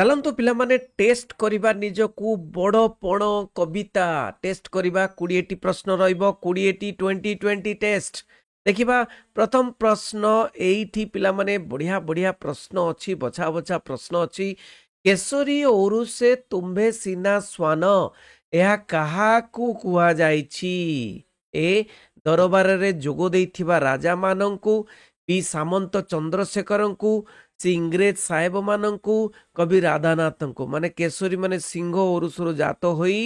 चलतु पिला माने टेस्ट करिबा निजकू बड़ पण कविता टेस्ट करिबा 20टी प्रश्न रहिबो 20टी 2020 टेस्ट देखिबा। प्रथम प्रश्न एठी पिला माने बढ़िया बढ़िया प्रश्न अछि, बछा बछा प्रश्न अछि। केसरी ओरु से तुम्भे सीना स्वान यह काहाकू कुहा जाइछि? ए दरबार रे जोगो देइथिबा राजा मानंकू, बी सामंत चंद्रशेखरंकू, सी इंग्रेज साहेब मानंकू, कवि राधानाथंकू। माने केसरी माने सिंह ओरुसुर जात होई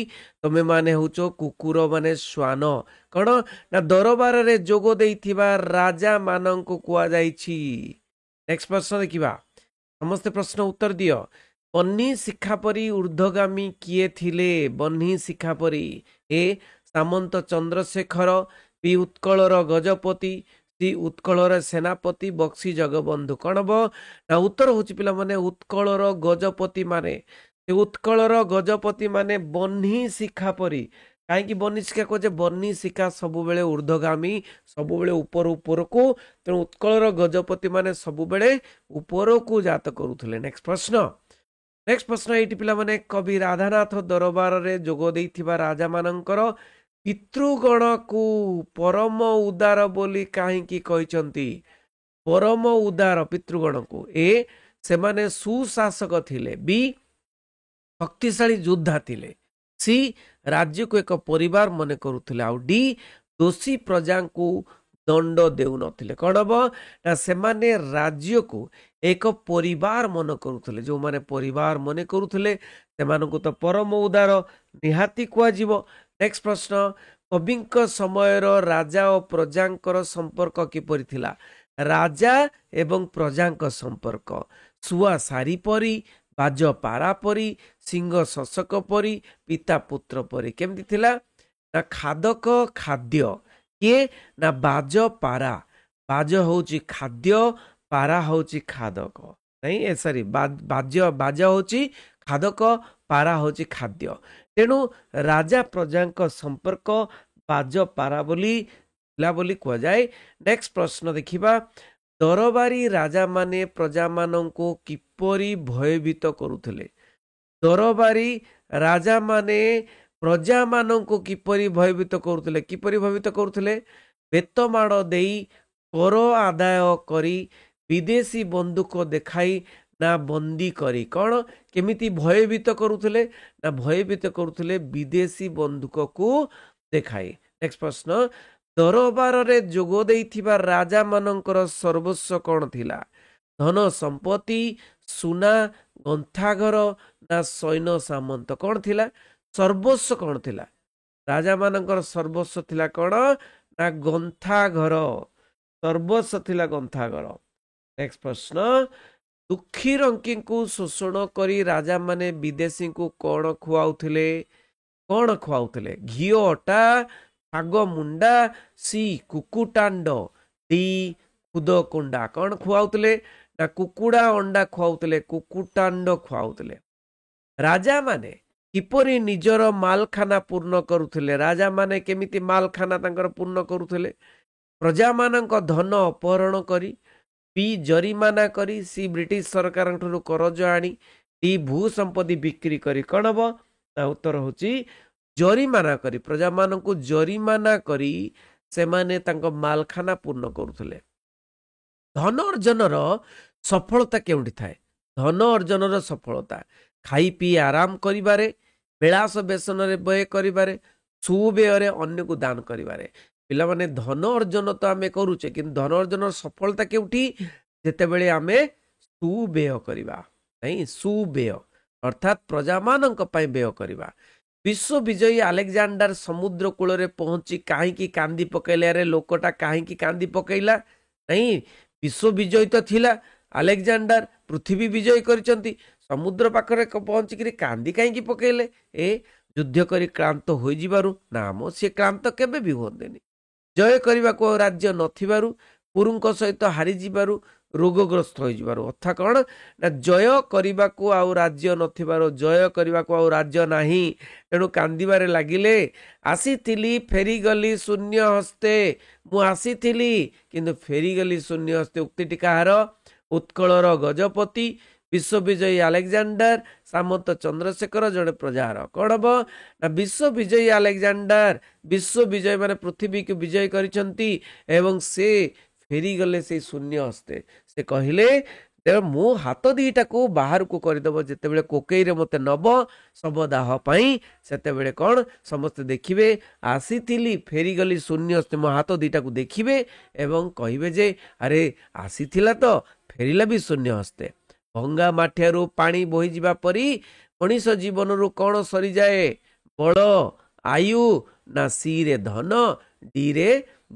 तमे माने होचो कुकुर माने श्वान कण ना दरबार रे जोगो देइथिबा राजा मानंकू कुआ जाइछि। नेक्स्ट प्रश्न देखिबा, समस्त प्रश्न उत्तर दियो। बन्ही शिखापरी ऊर्ध्वगामी किए थिले? बन्ही शिखापरी ए सामंत चंद्रशेखर, बी उत्कलर गजपति, सी उत्कलर सेनापति बक्सी जगबंधु। कौन हम ना उत्तर हूँ पिला माने उत्कलर गजपति माने उत्कलर गजपति माने बन्ही शिखा परी। कहीं बन्ही शिखा कहे बन्ही शिखा सब बेले ऊर्ध्वगामी सब बेले ऊपर ऊपर को, तेणु उत्कलर गजपति माने सब बेले ऊपर को जात करुले। नेक्स्ट प्रश्न ये पिला माने कवि राधानाथ दरबार रे जोगो देइथिबा राजा मानंकर पितृगण को परम उदार बोली काहींकी कहिसंती? परम उदार पितृगण को ए से माने सुशासक थिले, बी शक्तिशाली योद्धा थिले, सी राज्य को एक परिवार मन करुथिले, आउ डी दोषी प्रजा को दंड देउ नथिले। कौन हम ना से माने राज्य को एक परिवार मन करुथिले। जो माने परिवार मन करुथिले सेमानकु तो परम उदार निहाती कुआ जीवो। नेक्स्ट प्रश्न, कविंक समय राजा और प्रजांकर संपर्क किपरि थिला? राजा एवं प्रजांक संपर्क सुआ सारी परी, बाज पारा परी, सिंह शशक परी, पिता पुत्र परी। केमती थिला ना खादक खाद्य किए ना बाज पारा। बाज होची खाद्य, पारा होची खादक। नहीं ए सॉरी बाज होची खादक, पारा होची खाद्य। तेणु राजा प्रजांक संपर्क बाज पारा बोली कह जाए। नेक्स्ट प्रश्न देखिबा, दरबारी राजा माने प्रजा मानंको किपरि भयभीत करुथिले? दरबारी राजा माने प्रजा मानंको किपरि भयभीत करुथिले? किपरि भयभीत करुथिले? बेतमाड़ देई कर आदाय करी, विदेशी बंदूक देखाई ना बंदी करी। कौन केमिति भयभीत करुथिले? ना भयभीत करुथिले विदेशी बंदूक को देखाई। नेक्स्ट प्रश्न, दरबार रे जोगो देइथिबा राजा मानंकर सर्वस्व कौन थिला? धन संपत्ति, सुना, गंथाघर ना सैन्य सामंत? कौन थिला? सर्वस्व कौन थिला? राजा मानंकर सर्वस्व थिला कौन ना गंथाघर। सर्वस्व थिला गंथाघर। नेक्स्ट प्रश्न, दुखी रंकी को शोषण करी राजा माने विदेशी को कौन खुआउथिले? कौन खुआउथिले? घी अटा, शाग मुंडा, सी कुकुटांड, डी खुदकुंडा। कौन खुआउथिले? ना कुकुड़ा अंडा खुआउथिले, कुकुटांड खुआउथिले। राजा माने किपरि निजर मालखाना पूर्ण करुथिले? राजा माने केमिति मालखाना तांकर पूर्ण करुथिले? प्रजा मानक धन अपहरण करी, बी जरिमाना करी, सी ब्रिटिश सरकार करज आनी, डी भू संपत्ति बिक्री करी। कौन हम ना उत्तर होची जरिमाना करी। प्रजा मानक जरिमाना करी से माने तांको मालखाना पूर्ण करुथिले। धन अर्जनर सफलता केउंठी थाए? धन अर्जनर सफलता खाई पी आराम करिबारे, विलास बेसन रे व्यय करिबारे, सुव्यय रे अन्य को दान करिबारे। पिला माने धन अर्जन तो आमे करूचे, किंतु धन अर्जन सफलता केउठी? जेतेबेले आमे सुव्यय करिबा। नहीं सुव्यय अर्थात प्रजा मानक पई व्यय करिबा। विश्व विजयी अलेक्जेंडर समुद्र कूल रे पहुंची काहींकी कांदी पकेला रे? लोकटा काहींकी कांदी पकेला? नहीं विश्व विजयी तो थिला अलेक्जेंडर, पृथ्वी विजयी करिसंती, समुद्र पाखरे पहुंची करी कांदी काहींकी पकेले? ए युद्ध करी क्लांत होई जिबारु? नाम से क्लांत केबे भी होंदेनी। जय करने को राज्य नथिबारु, पुरुंक सहित हारी जिबारु, रोगग्रस्त हो जिबारु। अथा कौन ना जय करने को आउ राज्य नथिबारु, जय करने को आउ राज्य नाही, तेणु कांदिबारे लागिले। आसीथिली फेरीगली शून्य हस्ते, मु आसीथिली किंतु फेरीगली शून्य हस्ते। उक्तिटी कहार? उत्कलर गजपति विश्वविजयी आलेक्जांडर, सामंत चंद्रशेखर जड़े प्रजार कौन हम ना विश्वविजयी आलेक्जांडर विश्वविजय माने पृथ्वी को विजय करिसंती एवं से फेरी गले से शून्य हस्ते से कहले तेरे मो हाथ दीटा को बाहर को करदेव जिते कोकई रे मते नब शवदाह से कौन समस्त देखिए आसी फेरी गली शून्य हस्ते मो हाथ दीटा को देखिए एवं कहे जे अरे आसी तो फेरिला भी शून्य हस्ते भंगा माठियारू पानी बोही जीवा परी मनीष जीवन रू कौन सरी जाए बल आयु ना सी रे धन डी रे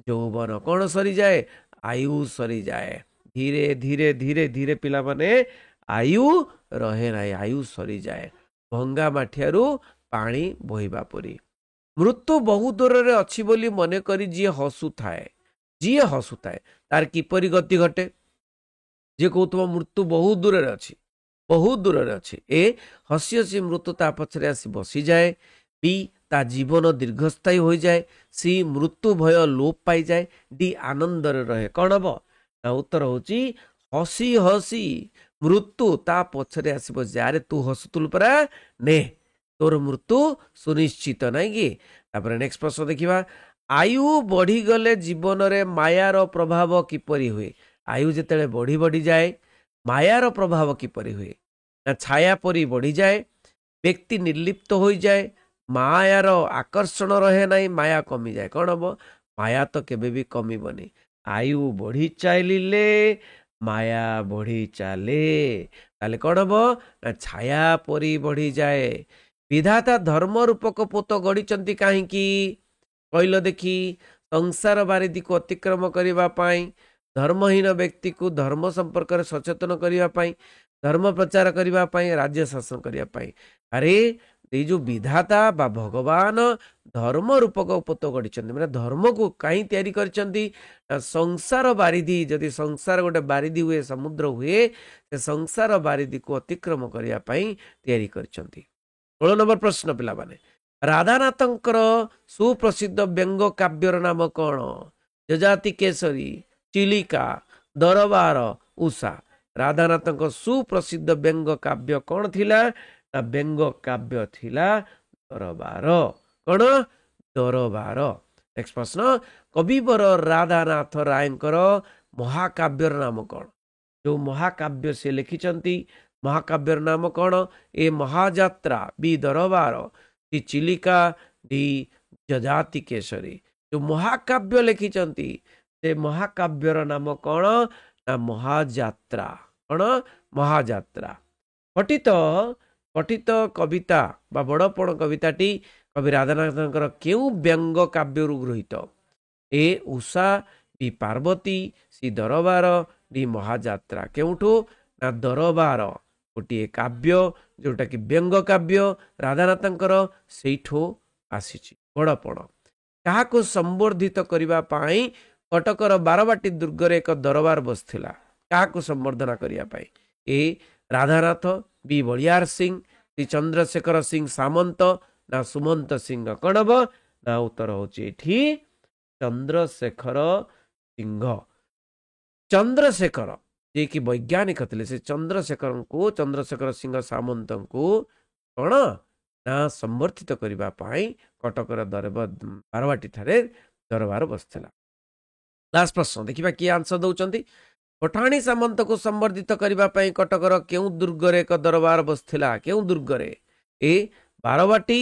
यौवन कौन सरी जाए आयु सरी जाए धीरे धीरे धीरे धीरे पिला माने आयु रहे ना आयु सरी जाए भंगा माठियारू पानी बोहिबा परी मृत्यु बहु दूर रे अच्छी बोली मने करी जी हसु थाए तार किपरि गति घटे जे कहूथबो मृत्यु बहुत दूर रे अच्छी ए हसी हसी मृत्यु ता पछरे आसी बसी जाए बी ता जीवन दीर्घस्थायी हो जाए सी मृत्यु भय लोप पाई जाए डी आनंद रहे कौन हम ना उत्तर होची हसी हसी मृत्यु ता पछरे आसीबो जारे तू हसुतुल परा ने तोर मृत्यु सुनिश्चित नहीं कि तापर नेक्स्ट प्रश्न देखिबा आयु बढ़ी गले जीवन रे मायार प्रभाव किपरि हुए आयु जिते बढ़ी बढ़ी जाए मायार प्रभाव किपरि हुए ना छाया परी बढ़ी जाए व्यक्ति निर्लिप्त हो जाए मायार आकर्षण रहे ना माया कमी जाए कौन हम माया तो केबे भी कमीबनी आयु बढ़ी चलिले माया बढ़ी चले ताले कौन हम ना छाया परी बढ़ी जाए विधाता धर्म रूपक पोत गढ़ी कहीं कहल देखी संसार बारिदी को अतिक्रम करने धर्महीन व्यक्ति को धर्म संपर्क में सचेतन करने धर्म प्रचार करने राज्य शासन करने अरे ये जो विधाता बा भगवान धर्म रूपक पोत गढ़ी मैंने धर्म को कहीं तैयारी कर संसार बारिदी जदि संसार गोटे बारिदी हुए समुद्र हुए से संसार बारिदी को अतिक्रम करने तैयारी कर 16 नंबर प्रश्न पिला माने राधानाथंकर सुप्रसिद्ध व्यंग काव्यर नाम कौन जजाति केसरी चिलिका दरबार उषा राधानाथ सुप्रसिद्ध व्यंग काव्य कौन थिला ना व्यंग काव्य थिला दरबार कौन दरबार नेक्स्ट प्रश्न कविवर राधानाथ रायंकर महाकाव्यर नाम कौन जो महाकाव्य से लिखिचंती महाकाव्यर नाम कौन ए महाजात्रा बी दरबार डी चिलिका डी जजाति केसरी जो महाकाव्य लिखिचंती से महाकाव्यर नाम कौन ना महाजात्रा कौन महाजात्रा पठित पठित कविता बा बड़पण कविताटी कवि राधानाथंकर केउ व्यंग काव्य गृहीत ए उषा बी पार्वती सी दरबार डी महाजात्रा केउठू ना दरबार गोटे काव्य जोटा कि व्यंग काव्य राधानाथंकर सेठो आसीची बड़पण काहाको संबर्धित करिबा पाई कटकर बारवाटी दुर्गर एक दरबार बसथिला काहाको संबर्धना करिया पाई ए राधानाथ बी बलियार सिंह श्री चंद्रशेखर सिंह सामंत ना सुमंत सिंह कौन हम ना उत्तर होची चंद्रशेखर सिंह चंद्रशेखर जे कि वैज्ञानिक थे से चंद्रशेखर सिंह सामंत को कौन ना संबर्धित करने कटकर बारवाटी ठारे दरबार बसला लास्ट प्रश्न देखिबा किए आंसर दौरान पठाणी सामंत को संबर्धित करने कटकर केउ दुर्गर एक दरबार बसला केउ दुर्गर ए बारवाटी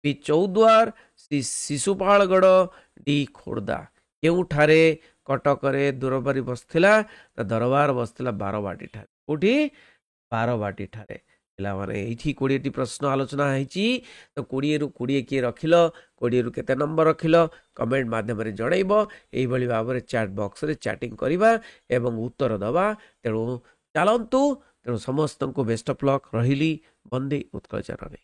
बी चौद्वार श्री शिशुपालगढ़ डी खोर्धा केउठारे कटकरे दरबारी बसला दरबार बसला बारवाटी ठारे कौटी बारवाटी ठारे पिला माने एठी 20 प्रश्न आलोचना होईची तो 20 रु 20 किए रखिल 20 रु केते नंबर रखिल कमेंट माध्यम रे जणाइबो एई भली भाबरे चैट बॉक्स रे चैटिंग करिबा एवं उत्तर दबा तेणु चलंतु तेणु समस्त को बेस्ट ऑफ लक रहिली बंदे उत्कल चरण।